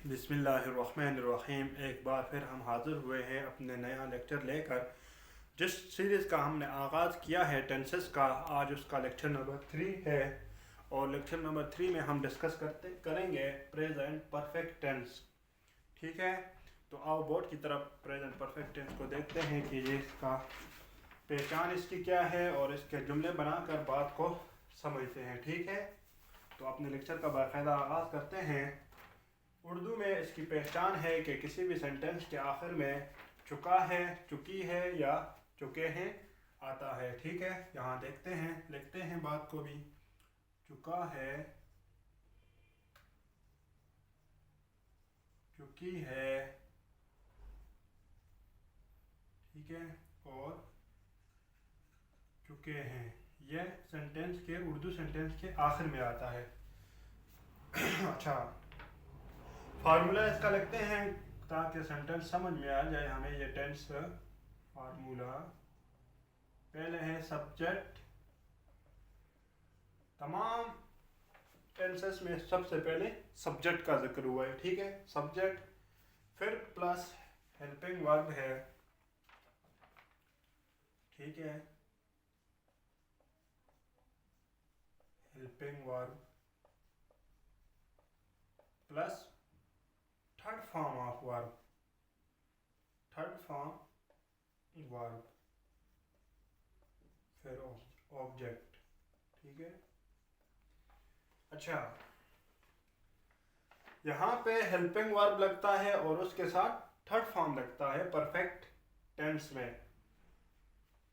बिस्मिल्लाहिर्रहमानिर्रहीम। एक बार फिर हम हाज़िर हुए हैं अपने नया लेक्चर लेकर। जिस सीरीज़ का हमने आगाज़ किया है टेंसेस का, आज उसका लेक्चर नंबर 3 है। और लेक्चर नंबर 3 में हम डिस्कस करेंगे प्रेजेंट परफेक्ट टेंस। ठीक है, तो आओ बोर्ड की तरफ प्रेजेंट परफेक्ट टेंस को देखते हैं कि ये इसका पहचान इसकी क्या है और इसके जुमले बनाकर बात को समझते हैं। ठीक है, तो अपने लेक्चर का बाकायदा आगाज़ करते हैं। उर्दू में इसकी पहचान है कि किसी भी सेंटेंस के आखिर में चुका है, चुकी है या चुके हैं आता है। ठीक है, यहाँ देखते हैं, लिखते हैं बात को भी। चुका है, चुकी है, ठीक है, और चुके हैं। यह सेंटेंस के उर्दू सेंटेंस के आखिर में आता है। अच्छा, फार्मूला इसका लिखते हैं ताकि सेंटेंस समझ में आ जाए हमें। ये टेंस फार्मूला पहले है सब्जेक्ट। तमाम टेंसेस में सबसे पहले सब्जेक्ट का जिक्र हुआ है। ठीक है, सब्जेक्ट, फिर प्लस हेल्पिंग वर्ब है। ठीक है, helping verb plus third form of verb, third form verb, फिर ऑब्जेक्ट। ठीक है, अच्छा, यहाँ पे हेल्पिंग वर्ब लगता है और उसके साथ थर्ड फॉर्म लगता है परफेक्ट टेंस में।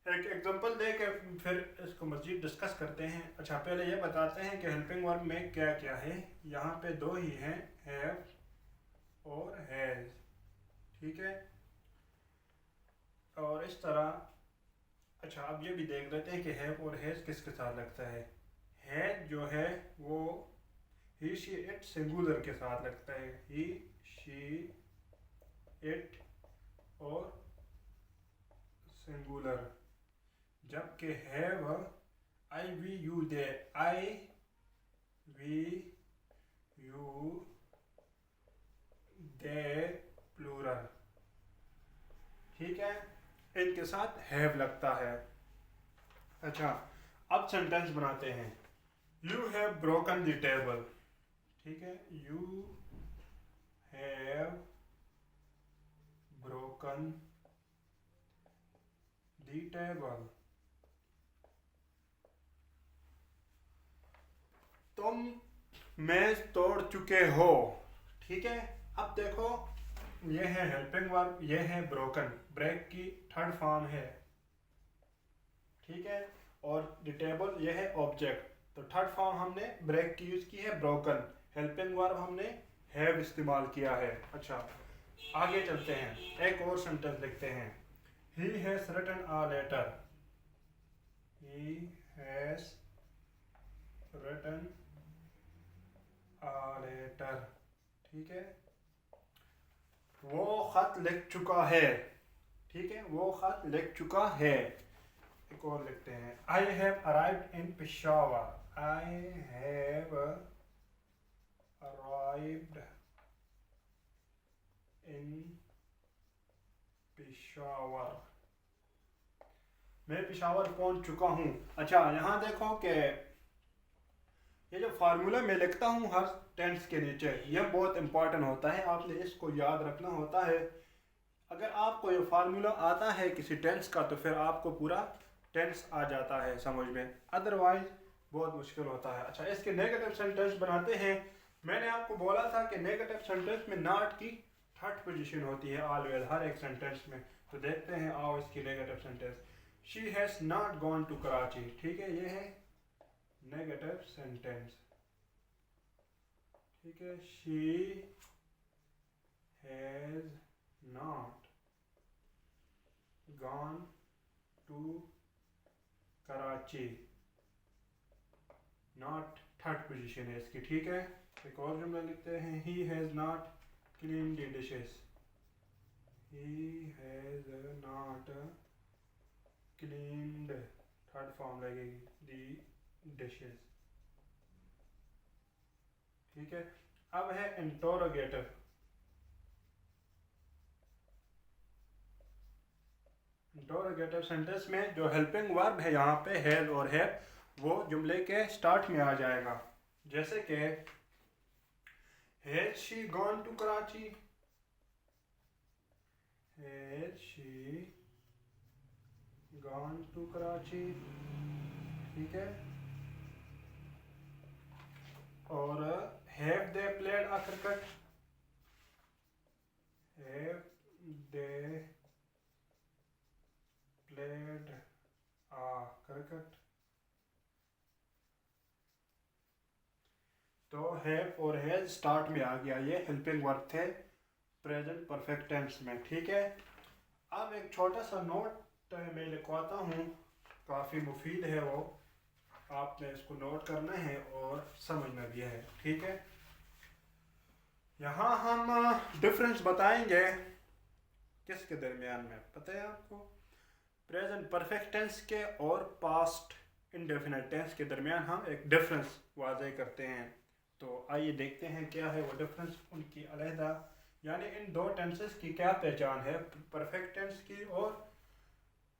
एक एग्जांपल दे के फिर इसको मज़ीद डिस्कस करते हैं। अच्छा, पहले ये बताते हैं कि हेल्पिंग वर्ब में क्या क्या है। यहाँ पे दो ही हैं, हैव और हैज़। ठीक है, और इस तरह। अच्छा, अब ये भी देख लेते हैं कि हैव और हैज़ किसके साथ लगता है। हैज़ जो है वो ही शी इट सिंगुलर के साथ लगता है। ही शी इट और सिंगुलर। जबकि have I we you they, I we you they plural. ठीक है, इनके साथ हैव लगता है। अच्छा, अब सेंटेंस बनाते हैं। You have broken the table. ठीक है, you have broken the table. तुम मेज तोड़ चुके हो। ठीक है, अब देखो, ये है हेल्पिंग वर्ब, ये है ब्रोकन, ब्रेक की थर्ड फॉर्म है। ठीक है, और द टेबल ये है ऑब्जेक्ट, तो थर्ड फॉर्म हमने ब्रेक की यूज की है, ब्रोकन। हेल्पिंग वर्ब हमने हैव इस्तेमाल किया है। अच्छा, आगे चलते हैं, एक और सेंटेंस लिखते हैं। He has written a letter. He has written a letter. ठीक है, वो खत लिख चुका है। ठीक है, वो खत लिख चुका है। एक और लिखते हैं, I have arrived in Peshawar. I have arrived in Peshawar. मैं पेशावर पहुंच चुका हूं। अच्छा, यहाँ देखो कि ये जो फार्मूला मैं लिखता हूँ हर टेंस के नीचे, यह बहुत इंपॉर्टेंट होता है, आपने इसको याद रखना होता है। अगर आपको ये फार्मूला आता है किसी टेंस का तो फिर आपको पूरा टेंस आ जाता है समझ में, अदरवाइज बहुत मुश्किल होता है। अच्छा, इसके नेगेटिव सेंटेंस बनाते हैं। मैंने आपको बोला था कि नेगेटिव सेंटेंस में नॉट की थर्ड पोजीशन होती है ऑलवेज, हर एक सेंटेंस में। तो देखते हैं, आओ इसकी negative sentence. She has not gone to Karachi. ठीक है, ये है नेगेटिव सेंटेंस। ठीक है, she has not gone to Karachi, not third position है इसकी। ठीक है, एक और जुमला लिखते हैं। He has not clean the dishes. He has not cleaned, third form लगेगी, द डिशेस। ठीक है, अब है इंटरोगेटिव। इंटरोगेटिव सेंटेंस में जो हेल्पिंग वर्ब है यहाँ पे हैज और हैव, वो जुमले के स्टार्ट में आ जाएगा। जैसे कि has she gone to Karachi, has she gone to Karachi, ठीक है। और have they played a cricket, have they played a cricket. तो हैव और हैज स्टार्ट में आ गया, ये हेल्पिंग वर्ब थे प्रेजेंट परफेक्ट टेंस में, ठीक है। अब एक छोटा सा नोट मैं लिखवाता हूँ, काफ़ी मुफीद है वो, आपने इसको नोट करना है और समझना भी है, ठीक है। यहाँ हम डिफरेंस बताएंगे किसके दरमियान में, पता है आपको? प्रेजेंट परफेक्ट टेंस के और पास्ट इंडेफिनिट टेंस के दरमियान हम एक डिफरेंस वाज़ेह करते हैं। तो आइए देखते हैं क्या है वो डिफरेंस, उनकी अलहदा, यानी इन दो टेंसेस की क्या पहचान है, परफेक्ट टेंस की और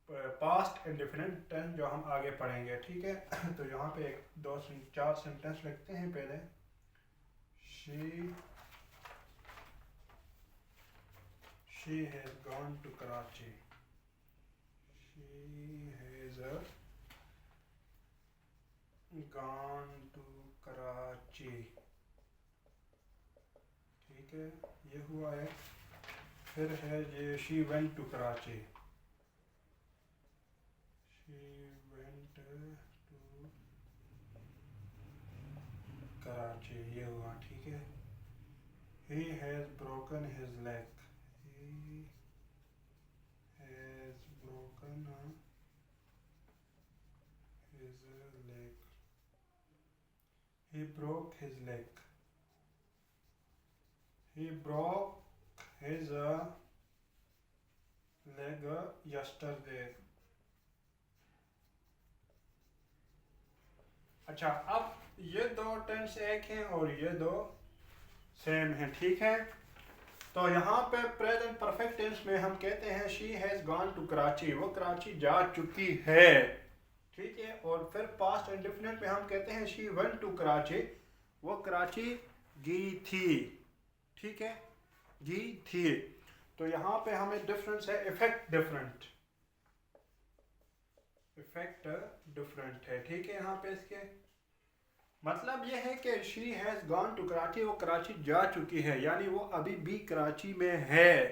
पास्ट इंडेफिनिट टेंस जो हम आगे पढ़ेंगे, ठीक है। तो यहाँ पे एक दो चार सेंटेंस लिखते हैं पहले। she has gone to Karachi, she has gone to Karachi, ठीक है, ये हुआ है। फिर है ये she went to Karachi, she went to Karachi, ये हुआ, ठीक है। he has broken his leg, he has broken his leg, he broke his leg, he broke his leg yesterday। अच्छा, अब ये दो टेंस एक हैं और ये दो सेम हैं, ठीक है। तो यहाँ पे प्रेजेंट परफेक्ट टेंस में हम कहते हैं she has gone to Karachi, वो कराची जा चुकी है, ठीक है। और फिर पास्ट इंडेफिनिट में हम कहते हैं शी वेंट टू कराची, वो कराची गई थी, ठीक है, गई थी। तो यहाँ पे हमें डिफरेंस है, इफेक्ट डिफरेंट, इफेक्ट डिफरेंट है, ठीक है। यहाँ पे इसके मतलब ये है कि she has gone to Karachi, वो कराची जा चुकी है, यानी वो अभी भी कराची में है,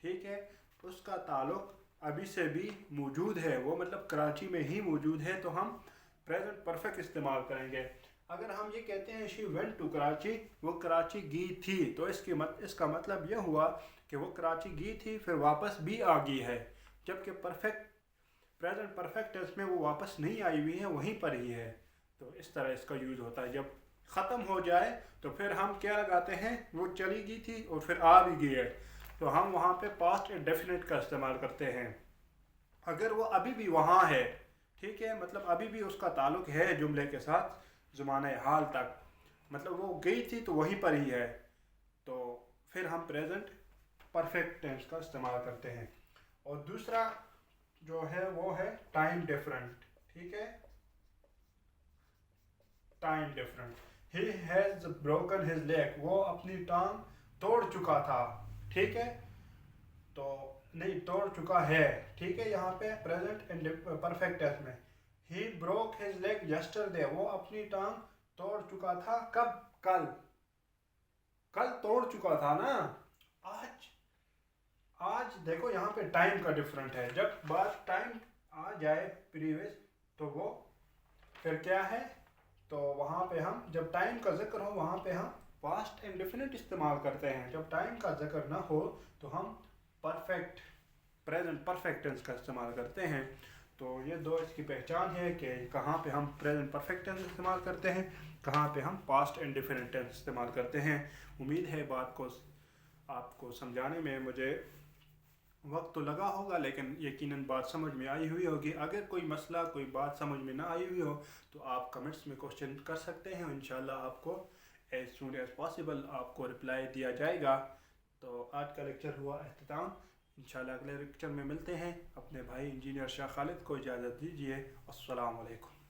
ठीक है। उसका ताल्लुक अभी से भी मौजूद है, वो मतलब कराची में ही मौजूद है, तो हम प्रेजेंट परफेक्ट इस्तेमाल करेंगे। अगर हम ये कहते हैं शी वेंट टू कराची, वो कराची गई थी, तो इसका मतलब यह हुआ कि वो कराची गई थी फिर वापस भी आ गई है, जबकि प्रेजेंट परफेक्ट टेंस में वो वापस नहीं आई हुई है, वहीं पर ही है। तो इस तरह इसका यूज़ होता है। जब ख़त्म हो जाए तो फिर हम क्या लगाते हैं, वो चली गई थी और फिर आ भी गई है, तो हम वहाँ पे पास्ट इंडेफिनिट का इस्तेमाल करते हैं। अगर वो अभी भी वहाँ है, ठीक है, मतलब अभी भी उसका ताल्लुक है जुमले के साथ ज़माने हाल तक, मतलब वो गई थी तो वहीं पर ही है, तो फिर हम प्रेजेंट परफेक्ट टेंस का इस्तेमाल करते हैं। और दूसरा जो है वो है टाइम डिफरेंट, ठीक है, time different. He has broken his leg, वो अपनी टांग तोड़ चुका था, ठीक है, तो नहीं तोड़ चुका है, ठीक है। यहाँ पे प्रेजेंट एंड परफेक्ट टेंस में he broke his leg yesterday, वो अपनी टांग तोड़ चुका था, कब? कल, कल तोड़ चुका था ना, आज देखो यहाँ पे टाइम का डिफरेंट है, जब बात टाइम आ जाए प्रीवियस तो वो फिर क्या है, तो वहाँ पे हम जब टाइम का जिक्र हो वहाँ पे हम पास्ट इंडेफिनिट इस्तेमाल करते हैं, जब टाइम का जिक्र ना हो तो हम प्रेजेंट परफेक्ट टेंस का इस्तेमाल करते हैं। तो ये दो इसकी पहचान है कि कहाँ पे हम प्रेजेंट परफेक्ट टेंस इस्तेमाल करते हैं, कहाँ पे हम पास्ट इंडेफिनिट टेंस इस्तेमाल करते हैं। उम्मीद है बात को आपको समझाने में मुझे वक्त तो लगा होगा, लेकिन यकीनन बात समझ में आई हुई होगी। अगर कोई मसला, कोई बात समझ में ना आई हुई हो तो आप कमेंट्स में क्वेश्चन कर सकते हैं, इंशाल्लाह आपको एज सून एज पॉसिबल आपको रिप्लाई दिया जाएगा। तो आज का लेक्चर हुआ अख्ताम, इंशाल्लाह अगले लेक्चर में मिलते हैं। अपने भाई इंजीनियर शाह खालिद को इजाज़त दीजिए। अस्सलाम वालेकुम।